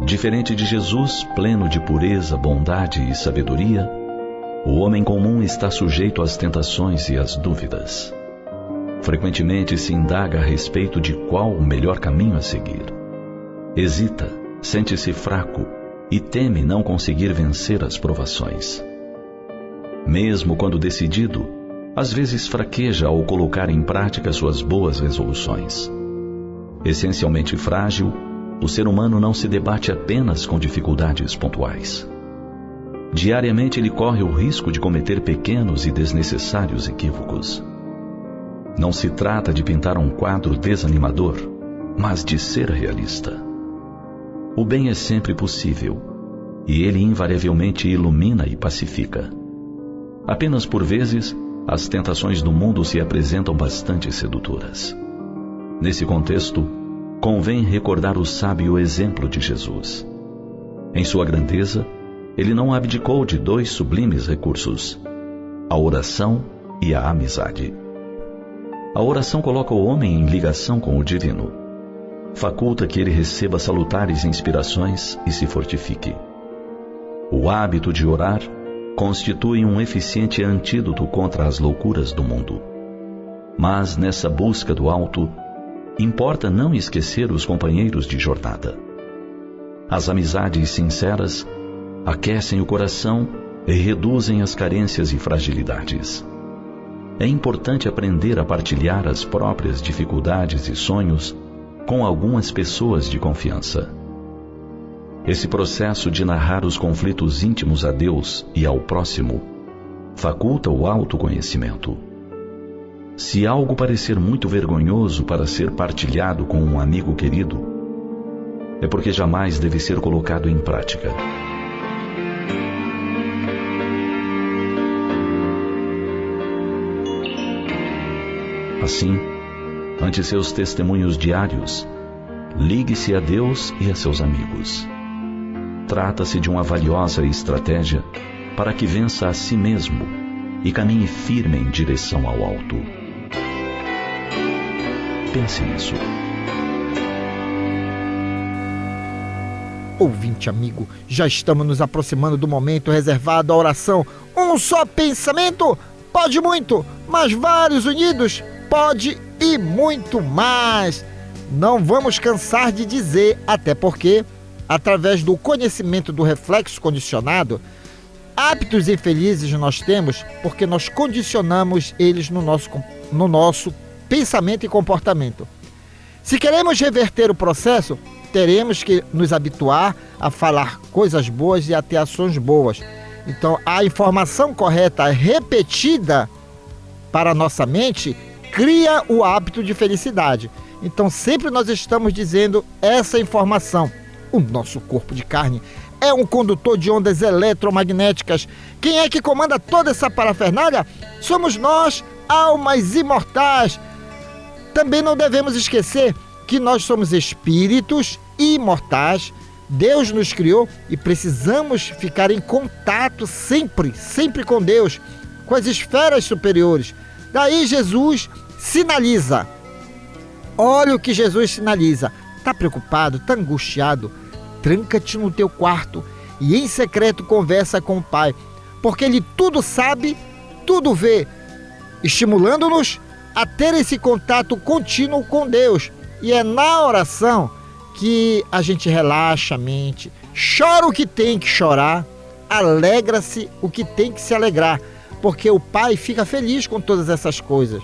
Diferente de Jesus, pleno de pureza, bondade e sabedoria, o homem comum está sujeito às tentações e às dúvidas. Frequentemente se indaga a respeito de qual o melhor caminho a seguir. Hesita, sente-se fraco e teme não conseguir vencer as provações. Mesmo quando decidido, às vezes fraqueja ao colocar em prática suas boas resoluções. Essencialmente frágil, o ser humano não se debate apenas com dificuldades pontuais. Diariamente ele corre o risco de cometer pequenos e desnecessários equívocos. Não se trata de pintar um quadro desanimador, mas de ser realista. O bem é sempre possível, e ele invariavelmente ilumina e pacifica. Apenas por vezes, as tentações do mundo se apresentam bastante sedutoras. Nesse contexto, convém recordar o sábio exemplo de Jesus. Em sua grandeza, ele não abdicou de 2 sublimes recursos: a oração e a amizade. A oração coloca o homem em ligação com o divino. Faculta que ele receba salutares inspirações e se fortifique. O hábito de orar constitui um eficiente antídoto contra as loucuras do mundo. Mas nessa busca do alto, importa não esquecer os companheiros de jornada. As amizades sinceras aquecem o coração e reduzem as carências e fragilidades. É importante aprender a partilhar as próprias dificuldades e sonhos com algumas pessoas de confiança. Esse processo de narrar os conflitos íntimos a Deus e ao próximo faculta o autoconhecimento. Se algo parecer muito vergonhoso para ser partilhado com um amigo querido, é porque jamais deve ser colocado em prática. Assim, ante seus testemunhos diários, ligue-se a Deus e a seus amigos. Trata-se de uma valiosa estratégia para que vença a si mesmo e caminhe firme em direção ao alto. Pense nisso. Ouvinte amigo, já estamos nos aproximando do momento reservado à oração. Um só pensamento pode muito, mas vários unidos pode e muito mais. Não vamos cansar de dizer, até porque, através do conhecimento do reflexo condicionado, hábitos infelizes nós temos porque nós condicionamos eles no nosso pensamento e comportamento. Se queremos reverter o processo, teremos que nos habituar a falar coisas boas e a ter ações boas. Então, a informação correta repetida para a nossa mente cria o hábito de felicidade. Então, sempre nós estamos dizendo essa informação. O nosso corpo de carne é um condutor de ondas eletromagnéticas. Quem é que comanda toda essa parafernália? Somos nós, almas imortais. Também não devemos esquecer que nós somos espíritos imortais. Deus nos criou e precisamos ficar em contato sempre com Deus, com as esferas superiores. Daí Jesus sinaliza. Olha o que Jesus sinaliza. Está preocupado, está angustiado? Tranca-te no teu quarto e em secreto conversa com o Pai, porque Ele tudo sabe, tudo vê, estimulando-nos a ter esse contato contínuo com Deus. E é na oração que a gente relaxa a mente, chora o que tem que chorar, alegra-se o que tem que se alegrar, porque o Pai fica feliz com todas essas coisas.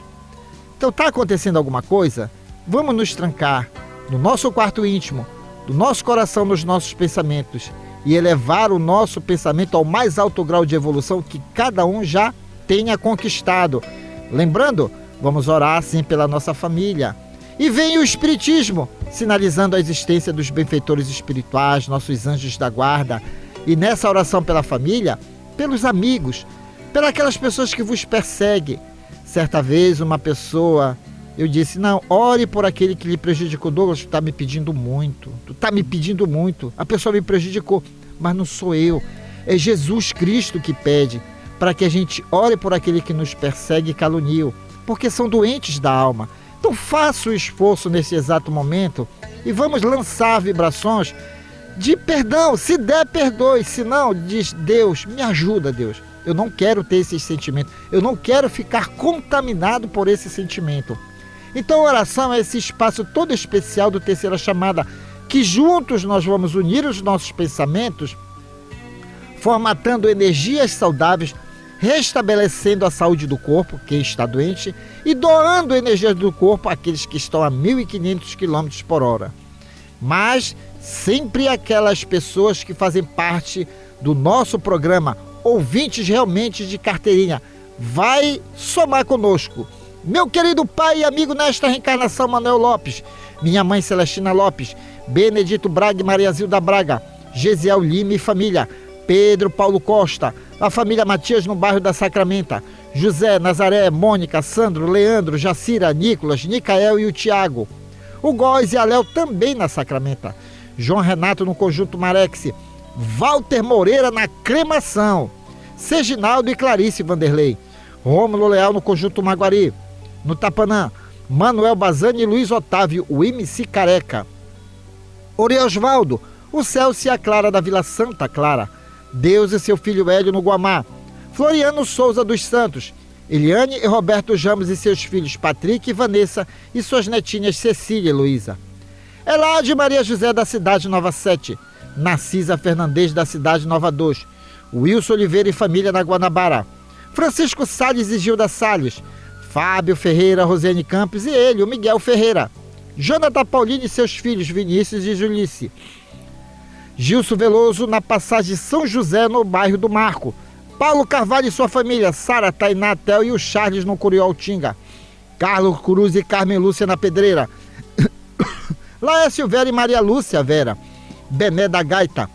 Então está acontecendo alguma coisa? Vamos nos trancar no nosso quarto íntimo, do nosso coração, nos nossos pensamentos, e elevar o nosso pensamento ao mais alto grau de evolução que cada um já tenha conquistado. Lembrando, vamos orar sim pela nossa família. E vem o Espiritismo, sinalizando a existência dos benfeitores espirituais, nossos anjos da guarda. E nessa oração pela família, pelos amigos, pelas aquelas pessoas que vos perseguem. Certa vez uma pessoa, eu disse, não, ore por aquele que lhe prejudicou. Douglas, tu está me pedindo muito, a pessoa me prejudicou, mas não sou eu, é Jesus Cristo que pede para que a gente ore por aquele que nos persegue e calunia, porque são doentes da alma. Então faça o esforço nesse exato momento e vamos lançar vibrações de perdão. Se der, perdoe. Se não, diz: Deus, me ajuda, Deus. Eu não quero ter esse sentimento. Eu não quero ficar contaminado por esse sentimento. Então a oração é esse espaço todo especial do Terceira Chamada, que juntos nós vamos unir os nossos pensamentos, formatando energias saudáveis, restabelecendo a saúde do corpo, quem está doente, e doando energias do corpo àqueles que estão a 1.500 km por hora. Mas sempre aquelas pessoas que fazem parte do nosso programa, ouvintes realmente de carteirinha, vai somar conosco. Meu querido pai e amigo nesta reencarnação, Manuel Lopes, minha mãe Celestina Lopes, Benedito Braga e Maria Zilda Braga, Gesiel Lima e família, Pedro Paulo Costa, a família Matias no bairro da Sacramenta, José, Nazaré, Mônica, Sandro, Leandro, Jacira, Nicolas, Nicael e o Tiago, o Góis e a Léo também na Sacramenta, João Renato no Conjunto Marex, Walter Moreira na Cremação, Serginaldo e Clarice Vanderlei, Rômulo Leal no Conjunto Maguari, no Tapanã, Manuel Bazani e Luiz Otávio, o MC Careca, Oriosvaldo, o Celso e a Clara da Vila Santa Clara, Deus e seu filho Hélio no Guamá, Floriano Souza dos Santos, Eliane e Roberto Jamos e seus filhos Patrick e Vanessa e suas netinhas Cecília e Luísa, Elade Maria José da cidade Nova 7, Narcisa Fernandes da cidade Nova 2, Wilson Oliveira e família na Guanabara, Francisco Salles e Gilda Salles, Fábio Ferreira, Rosane Campos e ele, o Miguel Ferreira, Jonathan Paulino e seus filhos Vinícius e Julice, Gilson Veloso na passagem São José no bairro do Marco, Paulo Carvalho e sua família, Sara, Tainá, Tel e o Charles no Curioltinga, Carlos Cruz e Carmen Lúcia na Pedreira, Laércio Vera e Maria Lúcia Vera, Bené da Gaita,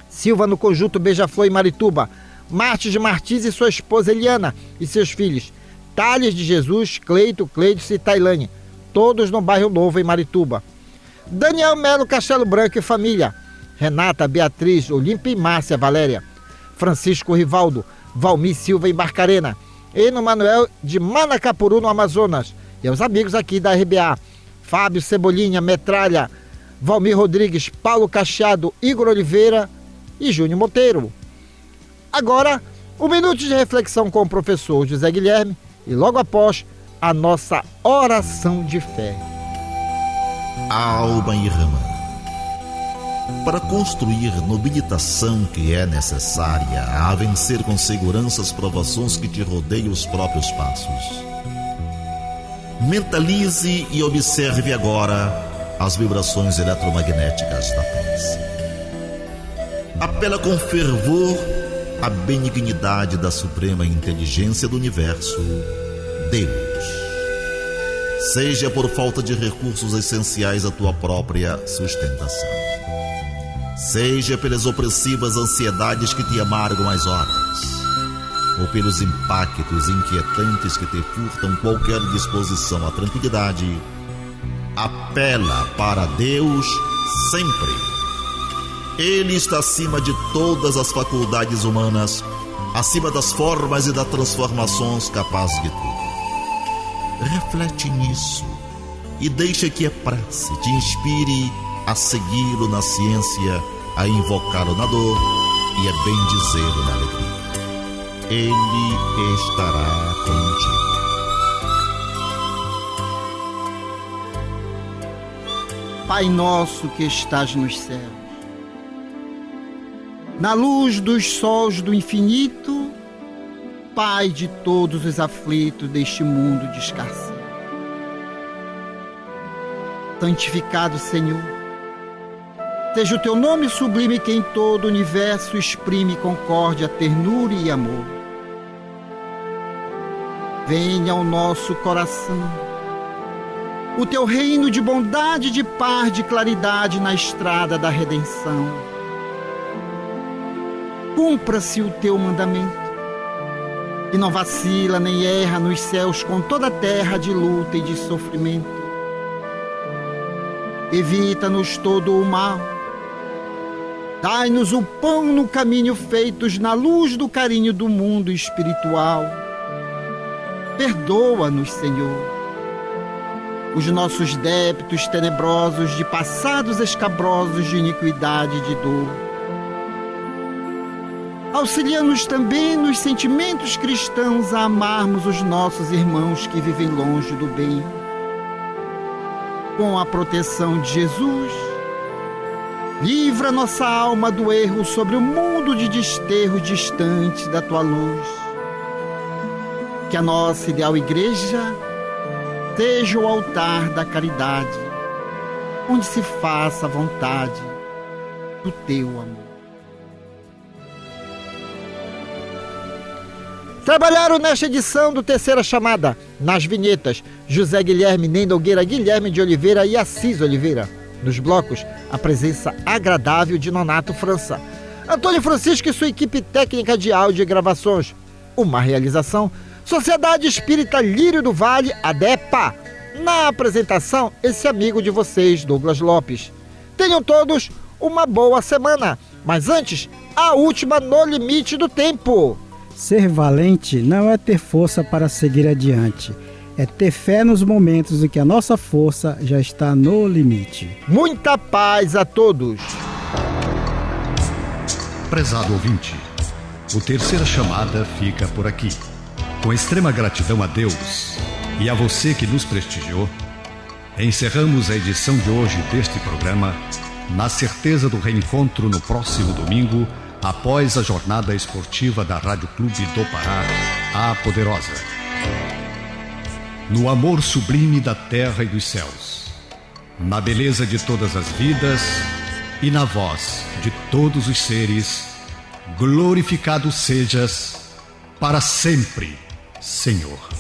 Silva no Conjunto Beija-Flor e Marituba, Martins de Martins e sua esposa Eliana e seus filhos, Thales de Jesus, Cleito, Cleiton e Tailane, todos no bairro Novo em Marituba, Daniel Melo Castelo Branco e família, Renata, Beatriz, Olímpia e Márcia Valéria, Francisco Rivaldo, Valmir Silva em Barcarena, Eno Manuel de Manacapuru no Amazonas, e aos amigos aqui da RBA, Fábio Cebolinha, Metralha, Valmir Rodrigues, Paulo Cacheado, Igor Oliveira e Júnior Monteiro. Agora, um minuto de reflexão com o professor José Guilherme e logo após a nossa oração de fé. Alma irmã, para construir nobilitação que é necessária a vencer com segurança as provações que te rodeiam os próprios passos. Mentalize e observe agora as vibrações eletromagnéticas da paz. Apela com fervor à benignidade da suprema inteligência do universo, Deus. Seja por falta de recursos essenciais à tua própria sustentação, seja pelas opressivas ansiedades que te amargam as horas, ou pelos impactos inquietantes que te furtam qualquer disposição à tranquilidade, apela para Deus sempre. Ele está acima de todas as faculdades humanas, acima das formas e das transformações capazes de tudo. Reflete nisso e deixa que a prece te inspire a segui-lo na ciência, a invocá-lo na dor e a bendizê-lo na alegria. Ele estará contigo. Pai nosso que estás nos céus, na luz dos sóis do infinito, Pai de todos os aflitos deste mundo de escassez. Santificado, Senhor, seja o teu nome sublime que em todo o universo exprime concórdia, ternura e amor. Venha ao nosso coração o teu reino de bondade, de paz, de claridade na estrada da redenção. Cumpra-se o teu mandamento, que não vacila nem erra nos céus com toda a terra de luta e de sofrimento. Evita-nos todo o mal, dai-nos o pão no caminho feitos na luz do carinho do mundo espiritual. Perdoa-nos, Senhor, os nossos débitos tenebrosos de passados escabrosos de iniquidade e de dor. Auxilia-nos também nos sentimentos cristãos a amarmos os nossos irmãos que vivem longe do bem. Com a proteção de Jesus, livra nossa alma do erro sobre o mundo de desterro distante da tua luz. Que a nossa ideal igreja seja o altar da caridade, onde se faça a vontade do teu amor. Trabalharam nesta edição do Terceira Chamada, nas vinhetas, José Guilherme Ney Nogueira, Guilherme de Oliveira e Assis Oliveira. Nos blocos, a presença agradável de Nonato França. Antônio Francisco e sua equipe técnica de áudio e gravações. Uma realização, Sociedade Espírita Lírio do Vale, ADEPA. Na apresentação, esse amigo de vocês, Douglas Lopes. Tenham todos uma boa semana. Mas antes, a última no limite do tempo. Ser valente não é ter força para seguir adiante. É ter fé nos momentos em que a nossa força já está no limite. Muita paz a todos. Prezado ouvinte, o Terceira Chamada fica por aqui. Com extrema gratidão a Deus e a você que nos prestigiou, encerramos a edição de hoje deste programa na certeza do reencontro no próximo domingo, após a jornada esportiva da Rádio Clube do Pará, a Poderosa. No amor sublime da terra e dos céus, na beleza de todas as vidas e na voz de todos os seres, glorificado sejas para sempre, Senhor.